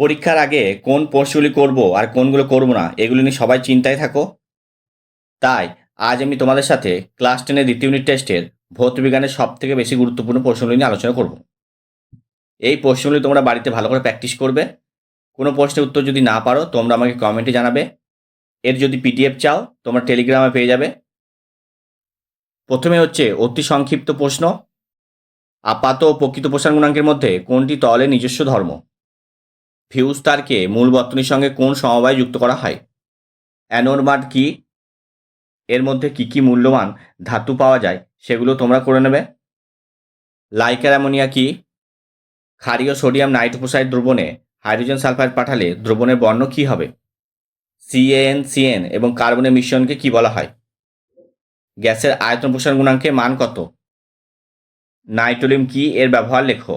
পরীক্ষার আগে কোন প্রশ্নগুলি করব আর কোনগুলো করব না এগুলো নিয়ে সবাই চিন্তায় থাকো। তাই আজ আমি তোমাদের সাথে ক্লাস 10-এর দ্বিতীয় ইউনিট টেস্টের ভৌতবিজ্ঞানের সবথেকে বেশি গুরুত্বপূর্ণ প্রশ্নগুলি নিয়ে আলোচনা করব। এই প্রশ্নগুলি তোমরা বাড়িতে ভালো করে প্র্যাকটিস করবে। কোনো প্রশ্নের উত্তর যদি না পারো তোমরা আমাকে কমেন্টে জানাবে। এর যদি পিডিএফ চাও তোমরা টেলিগ্রামে পেয়ে যাবে। প্রথমে হচ্ছে অতি সংক্ষিপ্ত প্রশ্ন। আপাত ও প্রকৃত প্রসারণ গুণাঙ্কের মধ্যে কোনটি তলের নিজস্ব ধর্ম? ফিউজ তারকে মূল বর্তনীর সঙ্গে কোন সমবায় যুক্ত করা হয়? অ্যানোড মাড কি? এর মধ্যে কি কি মূল্যবান ধাতু পাওয়া যায় সেগুলো তোমরা করে নেবে। লাইকার অ্যামোনিয়া কি? ক্ষারীয় সোডিয়াম নাইট্রোক্সাইড দ্রবণে হাইড্রোজেন সালফাইড পাঠালে দ্রবণের বর্ণ কি হবে? CaN এবং কার্বনের মিশ্রণকে কি বলা হয়? গ্যাসের আয়তন প্রসারণ গুণাঙ্কের মান কত? নাইট্রোলিয়াম কি? এর ব্যবহার লেখো।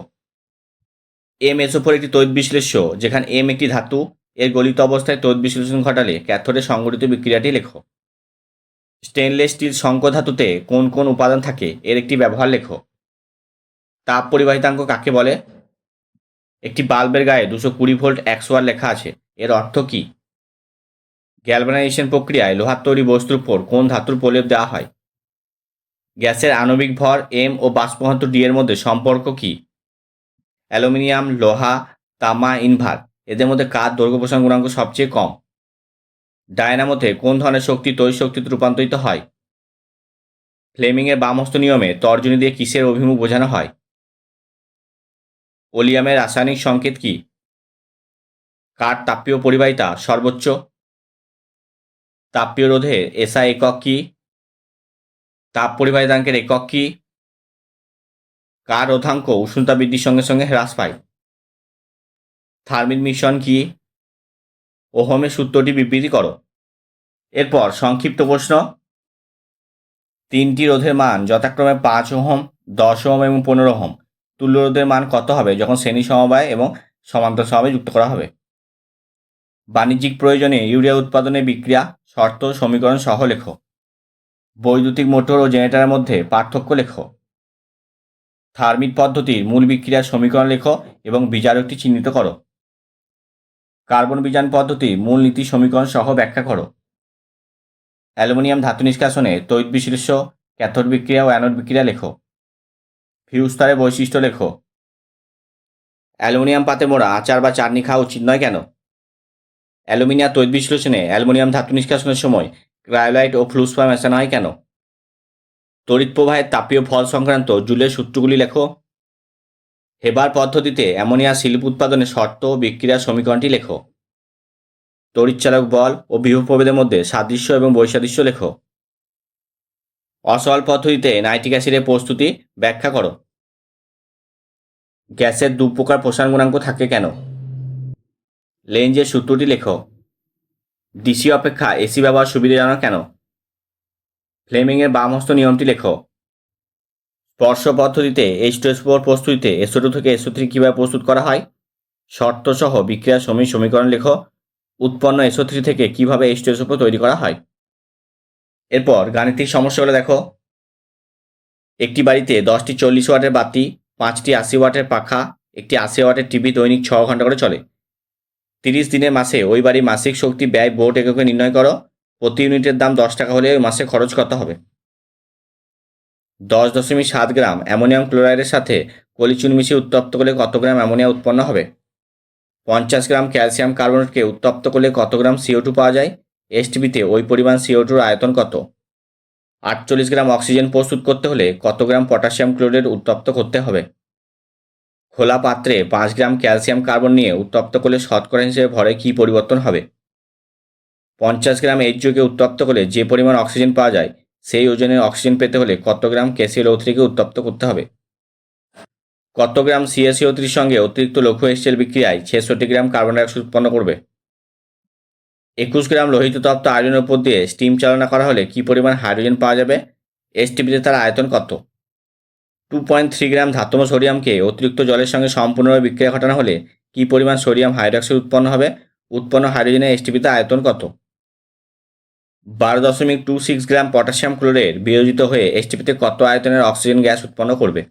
MsO4 একটি তড়িৎ বিশ্লেষ্য, যেখানে M একটি ধাতু। এর গলিত অবস্থায় তড়িৎ বিশ্লেষণ ঘটালে ক্যাথোডে সংঘটিত বিক্রিয়াটি লেখো। স্টেনলেস স্টিল শঙ্কর ধাতুতে কোন কোন উপাদান থাকে এর একটি ব্যবহার লেখো। তাপ পরিবাহিতাঙ্ক কাকে বলে? একটি বাল্বের গায়ে 220 ভোল্ট 100 ওয়াট লেখা আছে, এর অর্থ কি? গ্যালভানাইজেশন প্রক্রিয়ায় লোহার তৈরি বস্তুর উপর কোন ধাতুর প্রলেপ দেওয়া হয়? গ্যাসের আণবিক ভর M ও বাষ্পঘনত্ব D এর মধ্যে সম্পর্ক কি? অ্যালুমিনিয়াম, লোহা, তামা, ইনভার এদের মধ্যে কার দৈর্ঘ্য প্রসারণ গুণাঙ্ক সবচেয়ে কম? ডায়নামোতে কোন ধরনের শক্তি তড়িৎ শক্তিতে রূপান্তরিত হয়? ফ্লেমিংয়ের বামহস্ত নিয়মে তর্জনী দিয়ে কিসের অভিমুখ বোঝানো হয়? ওলিয়ামের রাসায়নিক সংকেত কি? কার তাপীয় পরিবাহিতা সর্বোচ্চ? তাপীয় রোধের এসআই একক কি? তাপ পরিবাহিতাঙ্কের একক কি? কার রোধাঙ্ক উষ্ণতা বৃদ্ধির সঙ্গে সঙ্গে হ্রাস পায়? থার্মিল মিশ্রণ কি? ওহমের সূত্রটি বিবৃতি করো। এরপর সংক্ষিপ্ত প্রশ্ন। তিনটি রোধের মান যথাক্রমে 5 ওহম, 10 ওহম এবং 15 ওহম। তুল্য রোধের মান কত হবে যখন শ্রেণী সমবায় এবং সমান্তরাল সমবায় যুক্ত করা হবে? বাণিজ্যিক প্রয়োজনে ইউরিয়া উৎপাদনের বিক্রিয়া, শর্ত, সমীকরণ সহ লেখো। বৈদ্যুতিক মোটর ও জেনারেটরের মধ্যে পার্থক্য লেখো। থার্মিট পদ্ধতির মূল বিক্রিয়ার সমীকরণ লেখো এবং বিজারকটি চিহ্নিত করো। কার্বন বিজান পদ্ধতির মূল নীতি সমীকরণ সহ ব্যাখ্যা করো। অ্যালুমিনিয়াম ধাতু নিষ্কাশনে তড়িৎ বিশ্লেষ্য, ক্যাথোড বিক্রিয়া ও অ্যানোড বিক্রিয়া লেখো। ফিউজ তারের বৈশিষ্ট্য লেখো। অ্যালুমিনিয়াম পাতে মোড়া আচার বা চাটনি খাওয়া উচিত নয় কেন? অ্যালুমিনিয়াম তড়িৎ বিশ্লেষণে অ্যালুমিনিয়াম ধাতু নিষ্কাশনের সময় ক্রায়োলাইট ও ফ্লুসপার মেশানো হয় কেন? তড়িৎ প্রবাহের তাপীয় ফল সংক্রান্ত জুলের সূত্রগুলি লেখো। হেবার পদ্ধতিতে অ্যামোনিয়া শিল্প উৎপাদনের শর্ত ও বিক্রিয়ার সমীকরণটি লেখো। তড়িৎচালক বল ও বিভব প্রভেদের মধ্যে সাদৃশ্য এবং বৈসাদৃশ্য লেখো। অসহল পদ্ধতিতে নাইট্রিক অ্যাসিডের প্রস্তুতি ব্যাখ্যা করো। গ্যাসের দু প্রকার প্রসারণ গুণাঙ্ক থাকে কেন? লেঞ্জের সূত্রটি লেখো। ডিসি অপেক্ষা এসি ব্যবহার সুবিধাজনক কেন? ফ্লেমিংয়ের বামহস্ত নিয়মটি লেখো। স্পর্শ পদ্ধতিতে H2SO4 প্রস্তুতিতে SO2 থেকে SO3 কীভাবে প্রস্তুত করা হয়? শর্ত সহ বিক্রিয়ার সমীকরণ লেখো। উৎপন্ন SO3 থেকে কীভাবে H2SO4 তৈরি করা হয়? এরপর গাণিতিক সমস্যাগুলো দেখো। একটি বাড়িতে 10টি 40 ওয়াটের বাতি, 5টি 80 ওয়াটের পাখা, একটি 80 ওয়াটের টিভি দৈনিক 6 ঘন্টা করে চলে। 30 দিনের মাসে ওই বাড়ির মাসিক শক্তি ব্যয় বোর্ড এককে নির্ণয় করো। প্রতি ইউনিটের দাম 10 টাকা হলে ওই মাসে খরচ কত হবে? 10.7 গ্রাম অ্যামোনিয়াম ক্লোরাইডের সাথে কলিচুন মিশিয়ে উত্তপ্ত করলে কত গ্রাম অ্যামোনিয়া উৎপন্ন হবে? 50 গ্রাম ক্যালসিয়াম কার্বনেটকে উত্তপ্ত করলে কত গ্রাম CO2 পাওয়া যায়? এসটিপিতে ওই পরিমাণ CO2-র আয়তন কত? 48 গ্রাম অক্সিজেন প্রস্তুত করতে হলে কত গ্রাম পটাশিয়াম ক্লোরাইড উত্তপ্ত করতে হবে? খোলা পাত্রে 5 গ্রাম ক্যালসিয়াম কার্বন নিয়ে উত্তপ্ত করলে শতকরা হিসেবে ভরে কী পরিবর্তন হবে? 50 গ্রাম H2কে উত্তপ্ত করলে যে পরিমাণ অক্সিজেন পাওয়া যায় সেই ওজনের অক্সিজেন পেতে হলে কত গ্রাম KClO3কে উত্তপ্ত করতে হবে? কত গ্রাম CaCO3 সঙ্গে অতিরিক্ত লঘু HCl বিক্রিয়ায় 66 গ্রাম কার্বন ডাইঅক্সাইড উৎপন্ন করবে? 21 গ্রাম লোহিত তপ্ত আয়রনের উপর দিয়ে স্টিম চালনা করা হলে কী পরিমাণ হাইড্রোজেন পাওয়া যাবে? এসটিপিতে তার আয়তন কত? 2.3 গ্রাম ধাতব সোডিয়ামকে অতিরিক্ত জলের সঙ্গে সম্পূর্ণভাবে বিক্রিয়া ঘটানো হলে কী পরিমাণ সোডিয়াম হাইড্রক্সাইড উৎপন্ন হবে? উৎপন্ন হাইড্রোজেনের এসটিপিতে আয়তন কত? 12.26 গ্রাম পটাশিয়াম ক্লোরাইড বিয়োজিত হয়ে এসটিপিতে কত আয়তনের অক্সিজেন গ্যাস উৎপন্ন করবে?